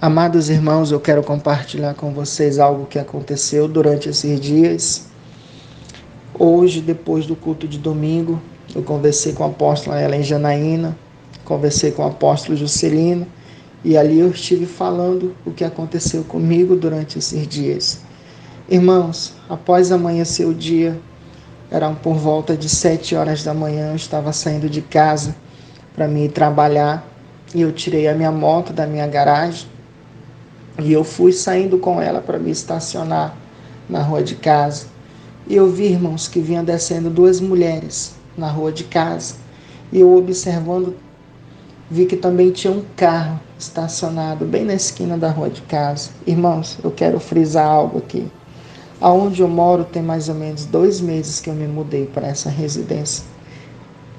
Amados irmãos, eu quero compartilhar com vocês algo que aconteceu durante esses dias. Hoje, depois do culto de domingo, eu conversei com a apóstola Ellen Janaína, conversei com o apóstolo Juscelino, e ali eu estive falando o que aconteceu comigo durante esses dias. Irmãos, após amanhecer o dia, eram por volta de 7 horas da manhã, eu estava saindo de casa para me ir trabalhar, e eu tirei a minha moto da minha garagem, e eu fui saindo com ela para me estacionar na rua de casa. E eu vi, irmãos, que vinham descendo duas mulheres na rua de casa. E eu observando, vi que também tinha um carro estacionado bem na esquina da rua de casa. Irmãos, eu quero frisar algo aqui. Aonde eu moro tem mais ou menos 2 meses que eu me mudei para essa residência.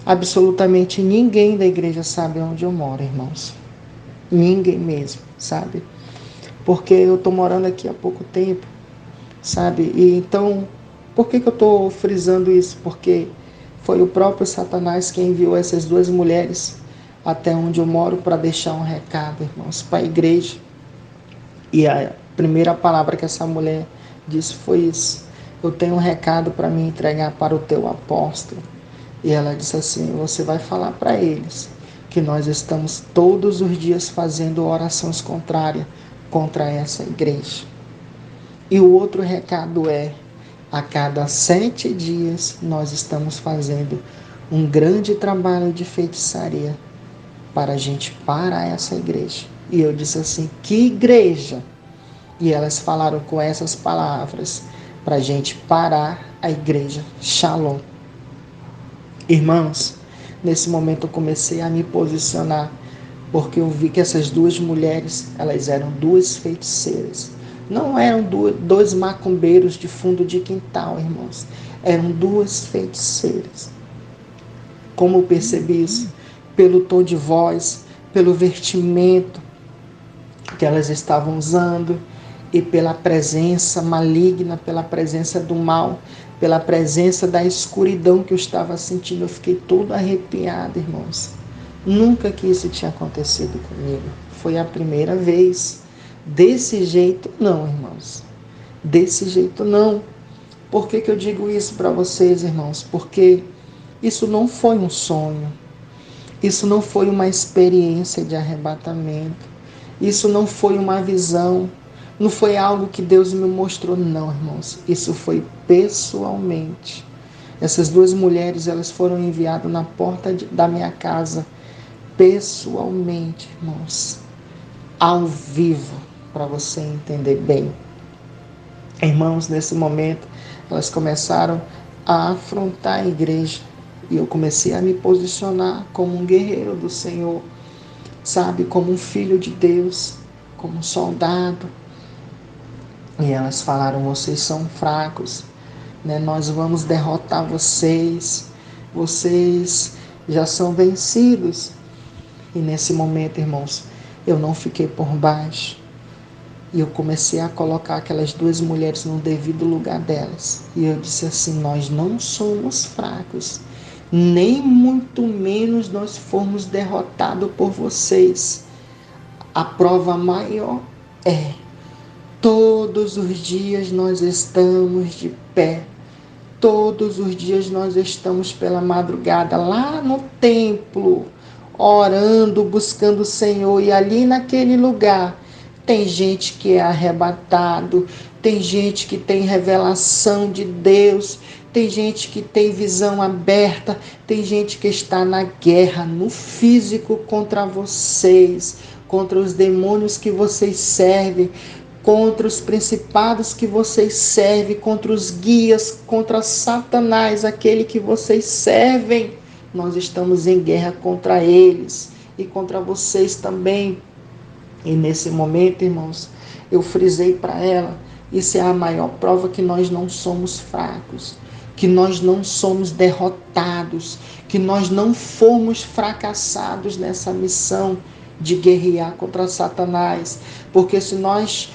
Absolutamente ninguém da igreja sabe onde eu moro, irmãos. Ninguém mesmo, sabe? Porque eu estou morando aqui há pouco tempo, sabe? E então, por que eu estou frisando isso? Porque foi o próprio Satanás que enviou essas duas mulheres até onde eu moro para deixar um recado, irmãos, para a igreja. E a primeira palavra que essa mulher disse foi isso: eu tenho um recado para me entregar para o teu apóstolo. E ela disse assim: você vai falar para eles que nós estamos todos os dias fazendo orações contrárias contra essa igreja. E o outro recado é: a cada 7 dias nós estamos fazendo um grande trabalho de feitiçaria para a gente parar essa igreja. E eu disse assim: que igreja? E elas falaram com essas palavras: para a gente parar a igreja Shalom. Irmãos, nesse momento eu comecei a me posicionar, porque eu vi que essas duas mulheres, elas eram duas feiticeiras. Não eram dois macumbeiros de fundo de quintal, irmãos. Eram duas feiticeiras. Como eu percebi isso? Pelo tom de voz, pelo vestimento que elas estavam usando e pela presença maligna, pela presença do mal, pela presença da escuridão que eu estava sentindo. Eu fiquei todo arrepiado, irmãos. Nunca que isso tinha acontecido comigo. Foi a primeira vez. Desse jeito não, irmãos. Desse jeito não. Por que eu digo isso para vocês, irmãos? Porque isso não foi um sonho. Isso não foi uma experiência de arrebatamento. Isso não foi uma visão. Não foi algo que Deus me mostrou, não, irmãos. Isso foi pessoalmente. Essas duas mulheres, elas foram enviadas na porta da minha casa, pessoalmente, irmãos, ao vivo, para você entender bem. Irmãos, nesse momento, elas começaram a afrontar a igreja, e eu comecei a me posicionar como um guerreiro do Senhor, sabe, como um filho de Deus, como um soldado. E elas falaram: vocês são fracos, né? Nós vamos derrotar vocês, vocês já são vencidos. E nesse momento, irmãos, eu não fiquei por baixo. E eu comecei a colocar aquelas duas mulheres no devido lugar delas. E eu disse assim: nós não somos fracos, nem muito menos nós fomos derrotados por vocês. A prova maior é: todos os dias nós estamos de pé. Todos os dias nós estamos pela madrugada lá no templo, orando, buscando o Senhor. E ali naquele lugar tem gente que é arrebatado, tem gente que tem revelação de Deus, tem gente que tem visão aberta, tem gente que está na guerra, no físico, contra vocês, contra os demônios que vocês servem, contra os principados que vocês servem, contra os guias, contra Satanás, aquele que vocês servem. Nós estamos em guerra contra eles e contra vocês também. E nesse momento, irmãos, eu frisei para ela: Isso é a maior prova que nós não somos fracos, que nós não somos derrotados, que nós não fomos fracassados nessa missão de guerrear contra Satanás. Porque se nós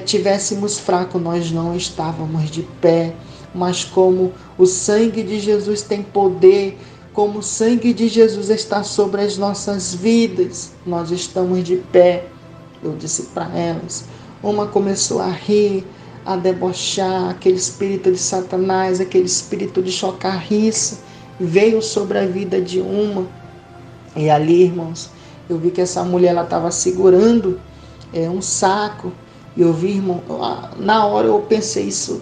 tivéssemos fraco, nós não estávamos de pé. Mas como o sangue de Jesus tem poder, como o sangue de Jesus está sobre as nossas vidas, nós estamos de pé. Eu disse para elas. Uma começou a rir, a debochar, aquele espírito de Satanás, aquele espírito de chocarrice veio sobre a vida de uma. E ali, irmãos, eu vi que essa mulher estava segurando um saco. E eu vi, irmão, na hora eu pensei, isso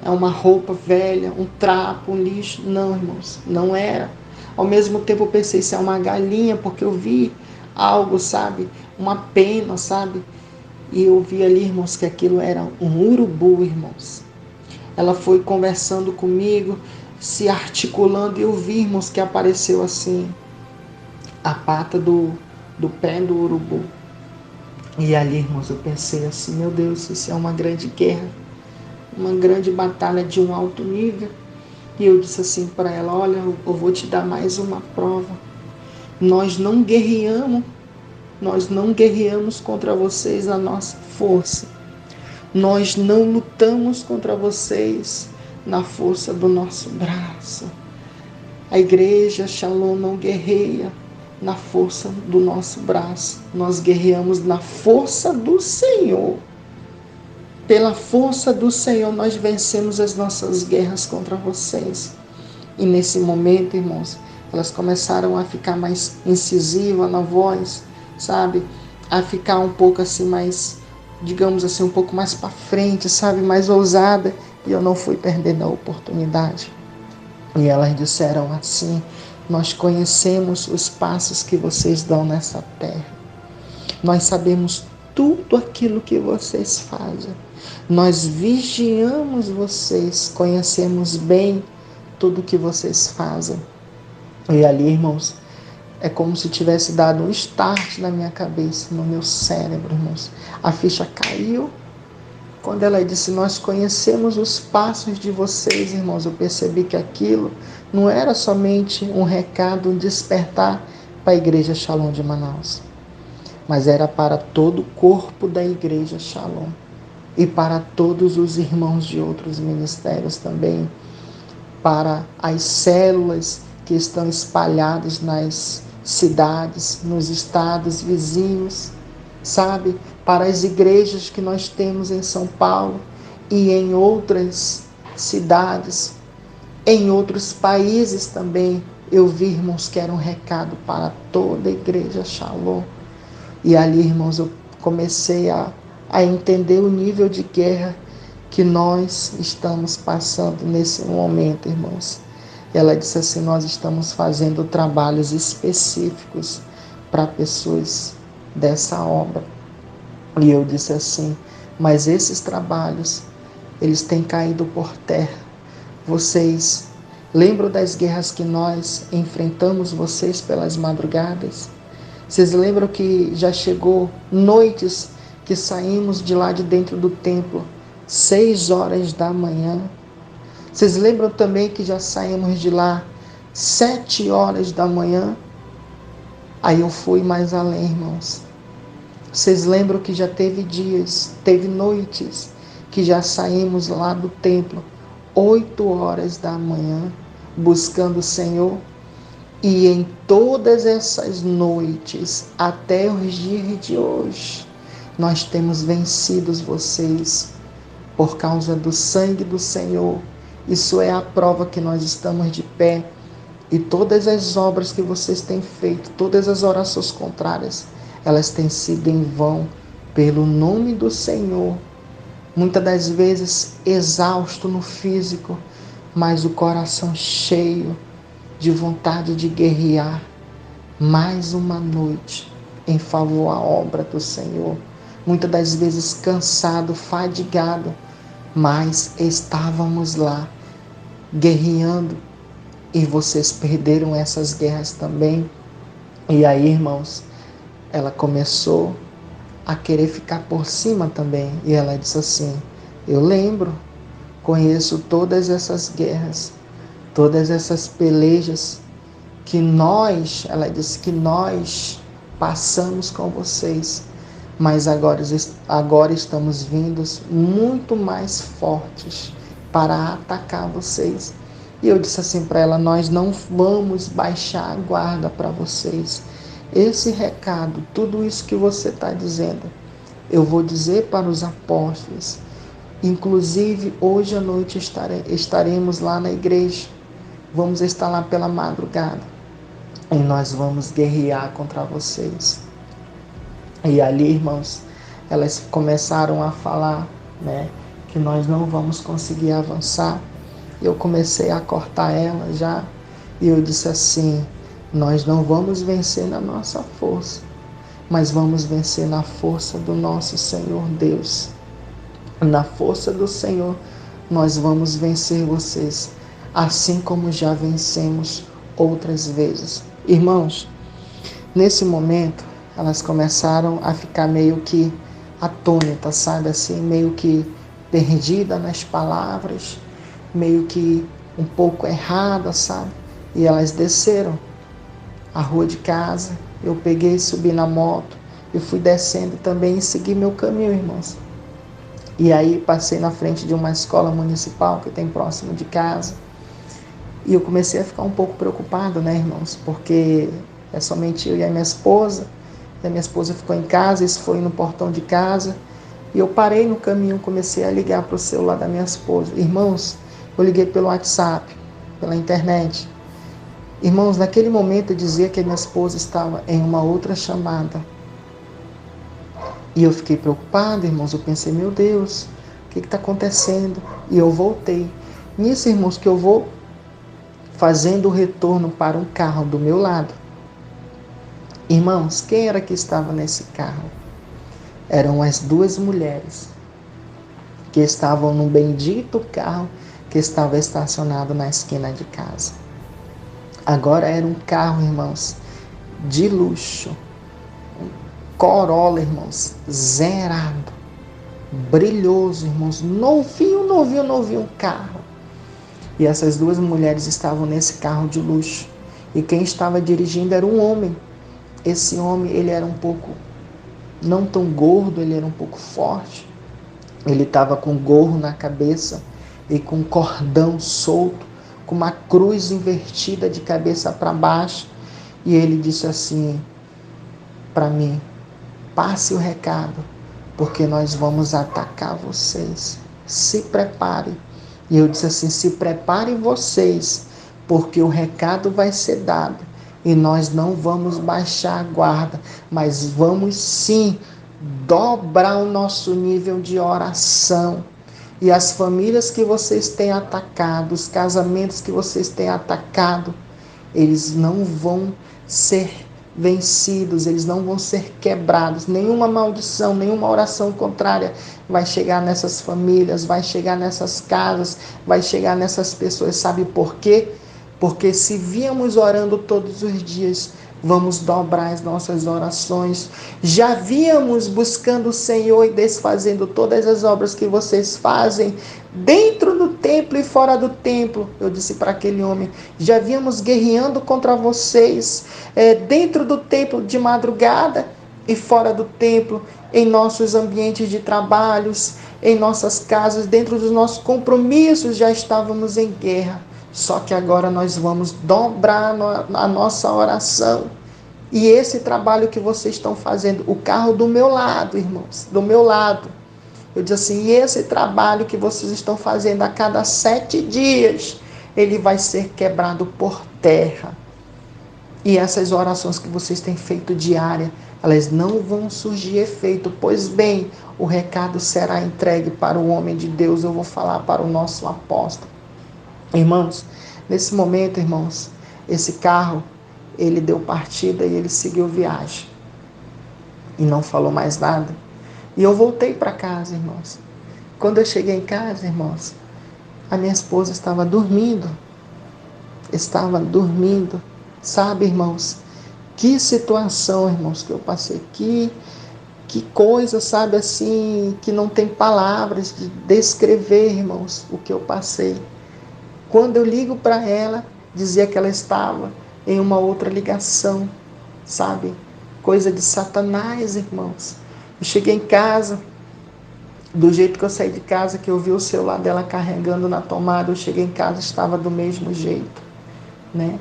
é uma roupa velha, um trapo, um lixo. Não, irmãos, não era. Ao mesmo tempo eu pensei, isso é uma galinha, porque eu vi algo, sabe? Uma pena, sabe? E eu vi ali, irmãos, que aquilo era um urubu, irmãos. Ela foi conversando comigo, se articulando, e eu vi, irmãos, que apareceu assim, a pata do pé do urubu. E ali, irmãos, eu pensei assim, meu Deus, isso é uma grande guerra, uma grande batalha de um alto nível. E eu disse assim para ela, olha, eu vou te dar mais uma prova. Nós não guerreamos contra vocês na nossa força. Nós não lutamos contra vocês na força do nosso braço. A igreja Shalom não guerreia na força do nosso braço. Nós guerreamos na força do Senhor. Pela força do Senhor nós vencemos as nossas guerras contra vocês. E nesse momento, irmãos, elas começaram a ficar mais incisivas na voz, sabe? A ficar um pouco assim mais, digamos assim, um pouco mais para frente, sabe? Mais ousada. E eu não fui perdendo a oportunidade. E elas disseram assim, nós conhecemos os passos que vocês dão nessa terra. Nós sabemos tudo aquilo que vocês fazem. Nós vigiamos vocês, conhecemos bem tudo que vocês fazem. E ali, irmãos, é como se tivesse dado um start na minha cabeça, no meu cérebro, irmãos. A ficha caiu. Quando ela disse, nós conhecemos os passos de vocês, irmãos, eu percebi que aquilo não era somente um recado, um despertar para a Igreja Shalom de Manaus, mas era para todo o corpo da Igreja Shalom e para todos os irmãos de outros ministérios também, para as células que estão espalhadas nas cidades, nos estados vizinhos, sabe? Para as igrejas que nós temos em São Paulo e em outras cidades, em outros países também. Eu vi, irmãos, que era um recado para toda a igreja Shalom. E ali, irmãos, eu comecei a entender o nível de guerra que nós estamos passando nesse momento, irmãos. Ela disse assim, nós estamos fazendo trabalhos específicos para pessoas dessa obra. E eu disse assim, mas esses trabalhos, eles têm caído por terra. Vocês lembram das guerras que nós enfrentamos vocês pelas madrugadas? Vocês lembram que já chegou noites que saímos de lá de dentro do templo, 6 horas da manhã? Vocês lembram também que já saímos de lá 7 horas da manhã? Aí eu fui mais além, irmãos. Vocês lembram que já teve dias, teve noites, que já saímos lá do templo 8 horas da manhã, buscando o Senhor? E em todas essas noites, até os dias de hoje, nós temos vencido vocês por causa do sangue do Senhor. Isso é a prova que nós estamos de pé. E todas as obras que vocês têm feito, todas as orações contrárias, elas têm sido em vão, pelo nome do Senhor. Muitas das vezes exausto no físico, mas o coração cheio de vontade de guerrear mais uma noite em favor à obra do Senhor. Muitas das vezes cansado, fadigado, mas estávamos lá guerreando e vocês perderam essas guerras também. E aí, irmãos, ela começou a querer ficar por cima também. E ela disse assim, Eu lembro, conheço todas essas guerras, todas essas pelejas que ela disse que nós passamos com vocês, mas agora estamos vindos muito mais fortes para atacar vocês. E eu disse assim para ela: nós não vamos baixar a guarda para vocês. Esse recado, tudo isso que você está dizendo, eu vou dizer para os apóstolos. Inclusive, hoje à noite estaremos lá na igreja. Vamos estar lá pela madrugada. E nós vamos guerrear contra vocês. E ali, irmãos, elas começaram a falar, né, que nós não vamos conseguir avançar. Eu comecei a cortar ela já. E eu disse assim: nós não vamos vencer na nossa força, mas vamos vencer na força do nosso Senhor Deus. Na força do Senhor, nós vamos vencer vocês, assim como já vencemos outras vezes. Irmãos, nesse momento, elas começaram a ficar meio que atônitas, sabe? Assim, meio que perdida nas palavras, meio que um pouco errada, sabe? E elas desceram a rua de casa. Eu peguei, subi na moto, e fui descendo também e segui meu caminho, irmãos. E aí passei na frente de uma escola municipal que tem próximo de casa. E eu comecei a ficar um pouco preocupado, né, irmãos? Porque é somente eu e a minha esposa. E a minha esposa ficou em casa, isso foi no portão de casa. E eu parei no caminho, comecei a ligar para o celular da minha esposa. Irmãos, eu liguei pelo WhatsApp, pela internet. Irmãos, naquele momento eu dizia que a minha esposa estava em uma outra chamada. E eu fiquei preocupado, irmãos. Eu pensei: meu Deus, o que está acontecendo? E eu voltei. Nisso, irmãos, que eu vou fazendo o retorno para um carro do meu lado. Irmãos, quem era que estava nesse carro? Eram as duas mulheres que estavam no bendito carro que estava estacionado na esquina de casa. Agora era um carro, irmãos, de luxo. Corolla, irmãos, zerado, brilhoso, irmãos, novinho carro. E essas duas mulheres estavam nesse carro de luxo. E quem estava dirigindo era um homem. Esse homem, ele era um pouco, não tão gordo, ele era um pouco forte. Ele estava com gorro na cabeça e com um cordão solto, com uma cruz invertida de cabeça para baixo. E ele disse assim para mim: passe o recado, porque nós vamos atacar vocês. Se preparem. E eu disse assim: se preparem vocês, porque o recado vai ser dado. E nós não vamos baixar a guarda, mas vamos sim dobrar o nosso nível de oração. E as famílias que vocês têm atacado, os casamentos que vocês têm atacado, eles não vão ser vencidos, eles não vão ser quebrados. Nenhuma maldição, nenhuma oração contrária vai chegar nessas famílias, vai chegar nessas casas, vai chegar nessas pessoas. Sabe por quê? Porque se víamos orando todos os dias, vamos dobrar as nossas orações. Já víamos buscando o Senhor e desfazendo todas as obras que vocês fazem dentro do templo e fora do templo. Eu disse para aquele homem: já víamos guerreando contra vocês dentro do templo de madrugada e fora do templo, em nossos ambientes de trabalhos, em nossas casas, dentro dos nossos compromissos, já estávamos em guerra. Só que agora nós vamos dobrar a nossa oração. E esse trabalho que vocês estão fazendo, o carro do meu lado, irmãos, do meu lado. Eu disse assim: e esse trabalho que vocês estão fazendo a cada 7 dias, ele vai ser quebrado por terra. E essas orações que vocês têm feito diária, elas não vão surgir efeito. Pois bem, o recado será entregue para o homem de Deus. Eu vou falar para o nosso apóstolo. Irmãos, nesse momento, irmãos, esse carro, ele deu partida e ele seguiu viagem. E não falou mais nada. E eu voltei para casa, irmãos. Quando eu cheguei em casa, irmãos, a minha esposa estava dormindo. Sabe, irmãos? Que situação, irmãos, que eu passei. Que coisa, sabe, assim, que não tem palavras de descrever, irmãos, o que eu passei. Quando eu ligo para ela, dizia que ela estava em uma outra ligação, sabe? Coisa de Satanás, irmãos. Eu cheguei em casa, do jeito que eu saí de casa, que eu vi o celular dela carregando na tomada, eu cheguei em casa, estava do mesmo jeito, né?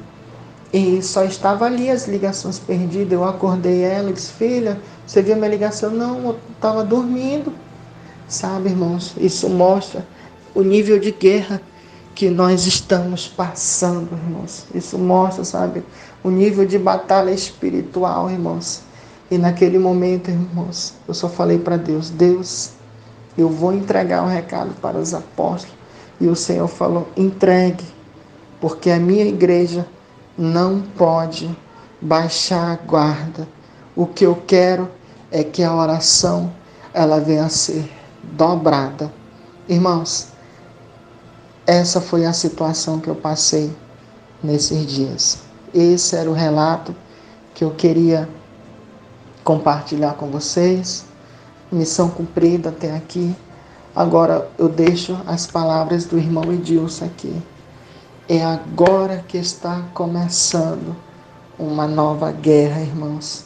E só estava ali as ligações perdidas. Eu acordei ela e disse: filha, você viu a minha ligação? Não, eu estava dormindo. Sabe, irmãos, isso mostra o nível de guerra que nós estamos passando, irmãos. Isso mostra, sabe, o nível de batalha espiritual, irmãos. E naquele momento, irmãos, eu só falei para Deus: Deus, eu vou entregar um recado para os apóstolos. E o Senhor falou: entregue, porque a minha igreja não pode baixar a guarda. O que eu quero é que a oração ela venha a ser dobrada. Irmãos, essa foi a situação que eu passei nesses dias. Esse era o relato que eu queria compartilhar com vocês. Missão cumprida até aqui. Agora eu deixo as palavras do irmão Edilson aqui. É agora que está começando uma nova guerra, irmãos.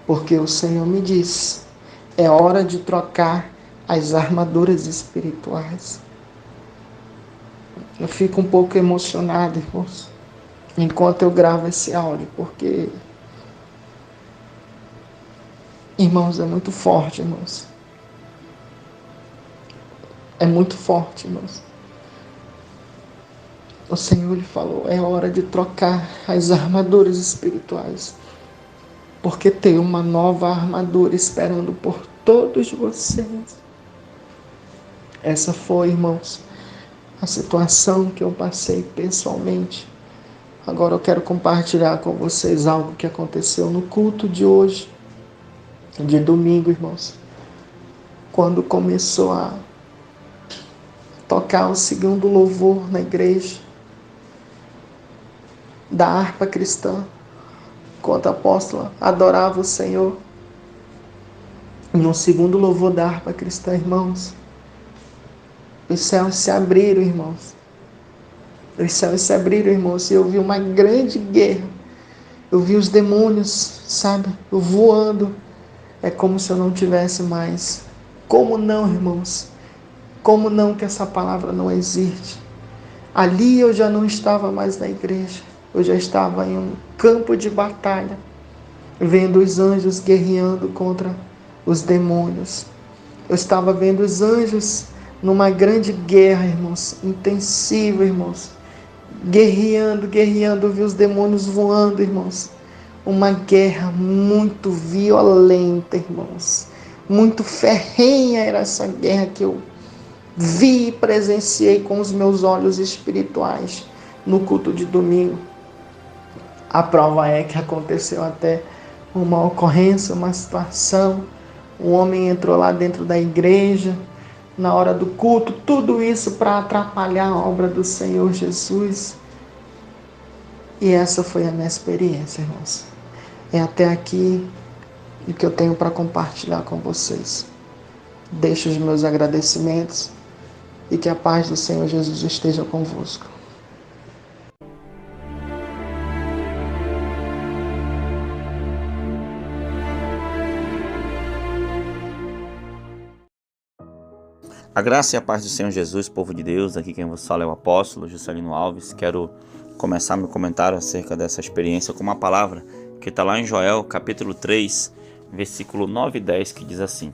Porque o Senhor me disse: é hora de trocar as armaduras espirituais. Eu fico um pouco emocionado, irmãos, enquanto eu gravo esse áudio, porque, irmãos, é muito forte, irmãos. É muito forte, irmãos. O Senhor lhe falou: é hora de trocar as armaduras espirituais, porque tem uma nova armadura esperando por todos vocês. Essa foi, irmãos, a situação que eu passei pessoalmente. Agora eu quero compartilhar com vocês algo que aconteceu no culto de hoje, de domingo, irmãos. Quando começou a tocar o segundo louvor na igreja, da harpa cristã, enquanto a apóstola adorava o Senhor, no segundo louvor da harpa cristã, irmãos, os céus se abriram, irmãos. Os céus se abriram, irmãos, e eu vi uma grande guerra. Eu vi os demônios, sabe, voando. É como se eu não tivesse mais. Como não, irmãos? Como não que essa palavra não existe? Ali eu já não estava mais na igreja. Eu já estava em um campo de batalha, vendo os anjos guerreando contra os demônios. Eu estava vendo os anjos numa grande guerra, irmãos, intensiva, irmãos. Guerreando, eu vi os demônios voando, irmãos. Uma guerra muito violenta, irmãos. Muito ferrenha era essa guerra que eu vi e presenciei com os meus olhos espirituais no culto de domingo. A prova é que aconteceu até uma ocorrência, uma situação. Um homem entrou lá dentro da igreja na hora do culto, tudo isso para atrapalhar a obra do Senhor Jesus. E essa foi a minha experiência, irmãos. É até aqui o que eu tenho para compartilhar com vocês. Deixo os meus agradecimentos e que a paz do Senhor Jesus esteja convosco. A graça e a paz do Senhor Jesus, povo de Deus. Aqui quem vos fala é o apóstolo Juscelino Alves. Quero começar meu comentário acerca dessa experiência com uma palavra que está lá em Joel, capítulo 3, versículo 9 e 10, que diz assim: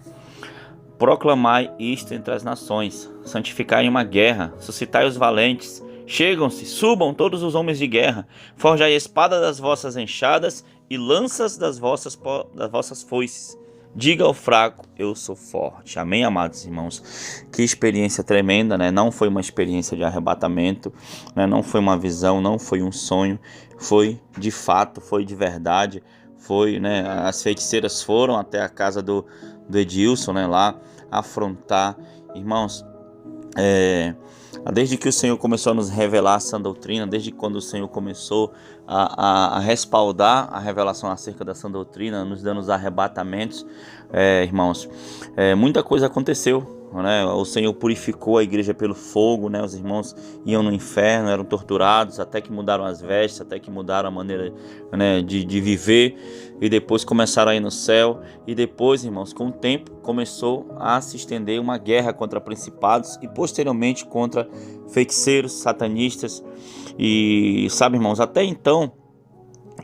proclamai isto entre as nações, santificai uma guerra, suscitai os valentes, chegam-se, subam todos os homens de guerra, forjai a espada das vossas enxadas e lanças das vossas foices. Diga ao fraco, eu sou forte. Amém, amados irmãos? Que experiência tremenda, né? Não foi uma experiência de arrebatamento, né? Não foi uma visão, não foi um sonho. Foi de fato, foi de verdade. Foi, né? As feiticeiras foram até a casa do Edilson, né? Lá afrontar. Irmãos, Desde que o Senhor começou a nos revelar a sã doutrina, desde quando o Senhor começou a respaldar a revelação acerca da sã doutrina, nos dando os arrebatamentos, irmãos, muita coisa aconteceu. Né? O Senhor purificou a igreja pelo fogo, né? Os irmãos iam no inferno, eram torturados, até que mudaram as vestes, até que mudaram a maneira, né, de viver, e depois começaram a ir no céu. E depois, irmãos, com o tempo começou a se estender uma guerra contra principados e posteriormente contra feiticeiros, satanistas. E sabe, irmãos, até então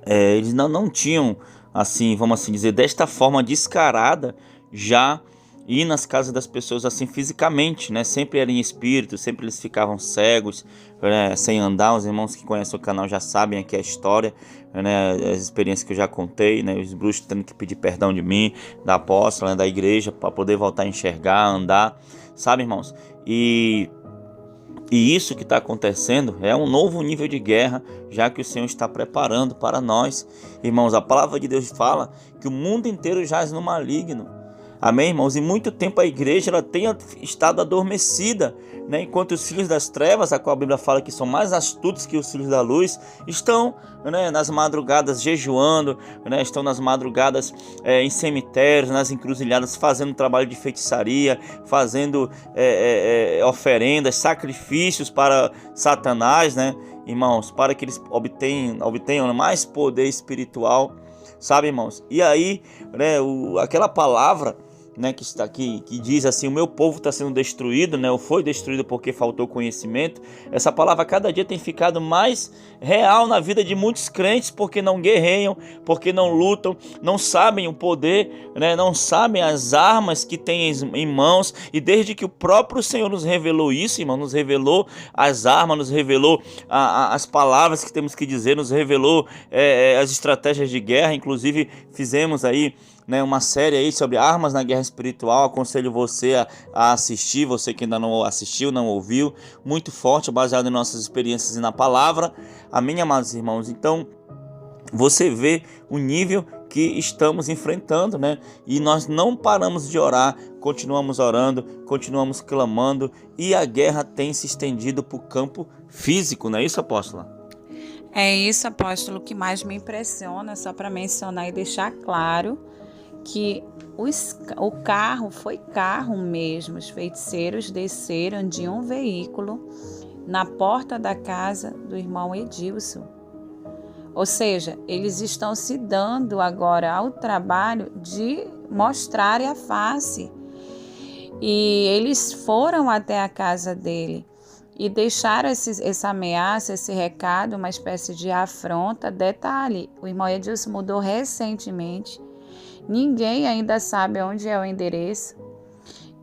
eles não tinham, assim, vamos assim dizer, desta forma descarada, já ir nas casas das pessoas assim fisicamente, né? Sempre era em espírito, sempre eles ficavam cegos, né? Sem andar. Os irmãos que conhecem o canal já sabem aqui a história, né? As experiências que eu já contei, né? Os bruxos tendo que pedir perdão de mim, da apóstola, né? Da igreja, para poder voltar a enxergar, andar, sabe, irmãos? E isso que está acontecendo é um novo nível de guerra, já que o Senhor está preparando para nós. Irmãos, a palavra de Deus fala que o mundo inteiro jaz no maligno. Amém, irmãos? E muito tempo a igreja ela tem estado adormecida, né? Enquanto os filhos das trevas, a qual a Bíblia fala que são mais astutos que os filhos da luz, estão, né, nas madrugadas jejuando, né? Estão nas madrugadas em cemitérios, nas encruzilhadas, fazendo trabalho de feitiçaria, fazendo oferendas, sacrifícios para Satanás, né, irmãos? Para que eles obtenham mais poder espiritual, sabe, irmãos? E aí, né, aquela palavra, né, que está aqui, que diz assim: o meu povo está sendo destruído, né, ou foi destruído porque faltou conhecimento. Essa palavra cada dia tem ficado mais real na vida de muitos crentes, porque não guerreiam, porque não lutam, não sabem o poder, né, não sabem as armas que têm em mãos. E desde que o próprio Senhor nos revelou isso, irmão, nos revelou as armas, nos revelou as palavras que temos que dizer, nos revelou as estratégias de guerra. Inclusive fizemos aí, né, uma série aí sobre armas na guerra espiritual. Aconselho você a assistir, você que ainda não assistiu, não ouviu, muito forte, baseado em nossas experiências e na palavra. Amém, amados irmãos? Então, você vê o nível que estamos enfrentando, né? E nós não paramos de orar, continuamos orando, continuamos clamando, e a guerra tem se estendido para o campo físico, não é isso, apóstola? É isso, apóstolo, que mais me impressiona, só para mencionar e deixar claro, que o carro foi carro mesmo. Os feiticeiros desceram de um veículo na porta da casa do irmão Edilson. Ou seja, eles estão se dando agora ao trabalho de mostrarem a face. E eles foram até a casa dele e deixaram essa ameaça, esse recado, uma espécie de afronta. Detalhe, o irmão Edilson mudou recentemente. Ninguém ainda sabe onde é o endereço,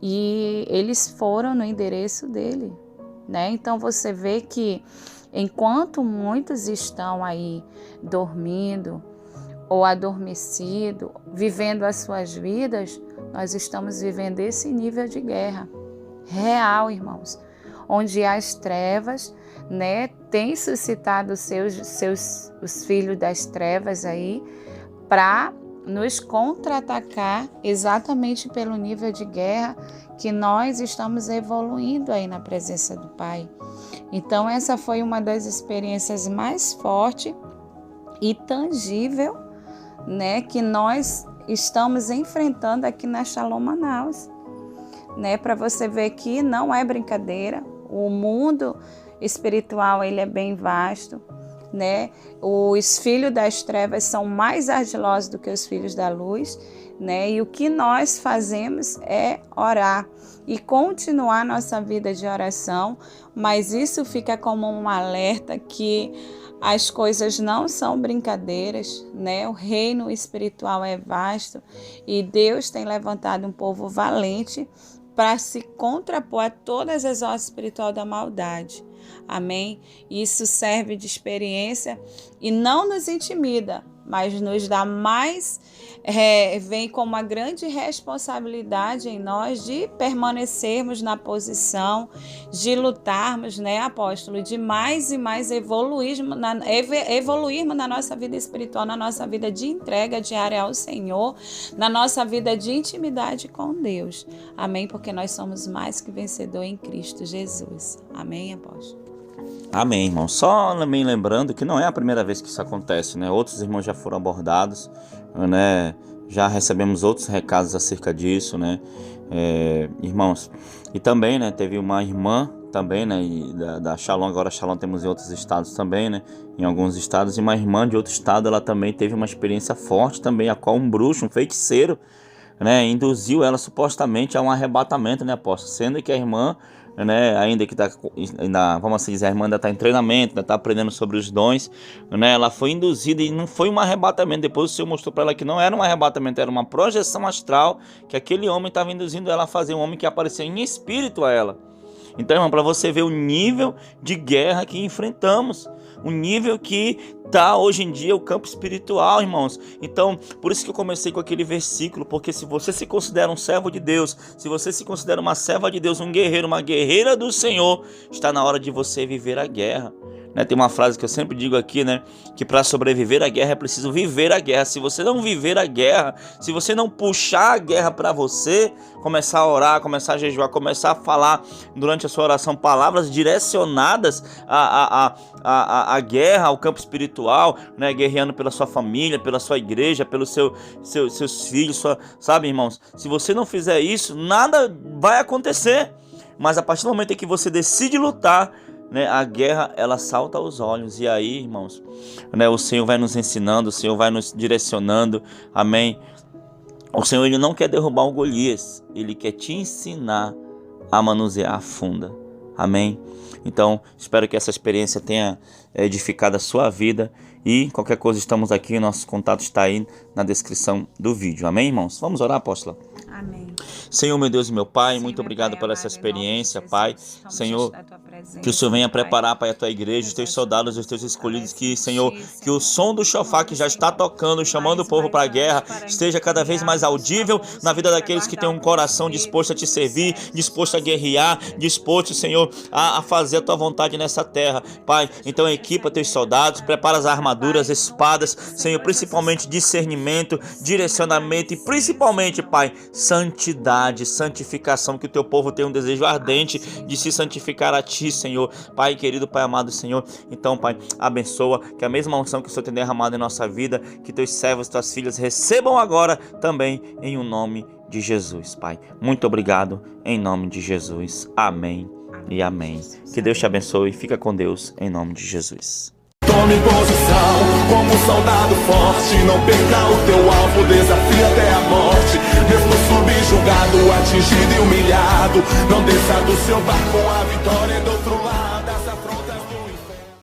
e eles foram no endereço dele, né? Então você vê que enquanto muitos estão aí dormindo ou adormecido, vivendo as suas vidas, nós estamos vivendo esse nível de guerra real, irmãos, onde as trevas, né, têm suscitado os filhos das trevas aí para nos contra-atacar, exatamente pelo nível de guerra que nós estamos evoluindo aí na presença do Pai. Então essa foi uma das experiências mais fortes e tangível, né, que nós estamos enfrentando aqui na Shalom Manaus, né, para você ver que não é brincadeira. O mundo espiritual ele é bem vasto, né? Os filhos das trevas são mais ardilosos do que os filhos da luz, né? E o que nós fazemos é orar e continuar nossa vida de oração, mas isso fica como um alerta que as coisas não são brincadeiras, né? O reino espiritual é vasto e Deus tem levantado um povo valente para se contrapor a todas as hostes espirituais da maldade. Amém? Isso serve de experiência e não nos intimida, mas nos dá mais, vem com uma grande responsabilidade em nós de permanecermos na posição, de lutarmos, né, apóstolo, de mais e mais evoluirmos na nossa vida espiritual, na nossa vida de entrega diária ao Senhor, na nossa vida de intimidade com Deus. Amém? Porque nós somos mais que vencedor em Cristo Jesus. Amém, apóstolo? Amém, irmão. Só também lembrando que não é a primeira vez que isso acontece, né? Outros irmãos já foram abordados, né? Já recebemos outros recados acerca disso, né? Irmãos, e também, né? Teve uma irmã também, né? Da Shalom, agora Shalom temos em outros estados também, né? Em alguns estados, e uma irmã de outro estado, ela também teve uma experiência forte também, a qual um bruxo, um feiticeiro, né? Induziu ela supostamente a um arrebatamento, né, apóstolo? Sendo que a irmã, né, ainda que vamos assim dizer, a irmã ainda está em treinamento, ainda está aprendendo sobre os dons, né, ela foi induzida e não foi um arrebatamento. Depois o Senhor mostrou para ela que não era um arrebatamento, era uma projeção astral que aquele homem estava induzindo ela a fazer, um homem que aparecia em espírito a ela. Então, irmão, para você ver o nível de guerra que enfrentamos, o nível que está hoje em dia o campo espiritual, irmãos. Então, por isso que eu comecei com aquele versículo, porque se você se considera um servo de Deus, se você se considera uma serva de Deus, um guerreiro, uma guerreira do Senhor, está na hora de você viver a guerra. Né, tem uma frase que eu sempre digo aqui, né, que para sobreviver à guerra é preciso viver a guerra. Se você não viver a guerra, se você não puxar a guerra para você, começar a orar, começar a jejuar, começar a falar durante a sua oração palavras direcionadas à guerra, ao campo espiritual, né, guerreando pela sua família, pela sua igreja, pelos seus filhos, sabe, irmãos? Se você não fizer isso, nada vai acontecer. Mas a partir do momento em que você decide lutar, né, a guerra, ela salta aos olhos. E aí, irmãos, né, o Senhor vai nos ensinando, o Senhor vai nos direcionando. Amém? O Senhor, ele não quer derrubar o Golias, ele quer te ensinar a manusear a funda. Amém? Então, espero que essa experiência tenha edificado a sua vida. E qualquer coisa, estamos aqui, nosso contato está aí na descrição do vídeo. Amém, irmãos? Vamos orar, apóstola? Amém. Senhor, meu Deus e meu Pai, Sim, muito meu obrigado Pai por amado, essa em nome de experiência, Jesus, Pai. estamos Senhor, diante da tua presença, que o Senhor venha Pai. preparar, Pai, a tua igreja, os teus soldados, os teus escolhidos, que, Senhor, que Senhor, o som do shofar que já está tocando, chamando o povo para a guerra, esteja cada vez mais audível na vida daqueles que têm um coração disposto a te servir, disposto a guerrear, disposto, Senhor, a fazer a tua vontade nessa terra, Pai. Então equipa teus soldados, prepara as armaduras, espadas, Senhor, principalmente discernimento, direcionamento e principalmente, Pai, santidade, santificação, que o teu povo tenha um desejo ardente de se santificar a ti, Senhor. Pai querido, Pai amado, Senhor, então, Pai, abençoa, que a mesma unção que o Senhor tem derramado em nossa vida, que teus servos, tuas filhas recebam agora também, em o nome de Jesus, Pai. Muito obrigado, em nome de Jesus. Amém e amém. Que Deus te abençoe e fica com Deus, em nome de Jesus. Tome posição como um soldado forte. Não perca o teu alvo, desafia até a morte. Mesmo subjugado, atingido e humilhado, não desça do seu barco, a vitória é do outro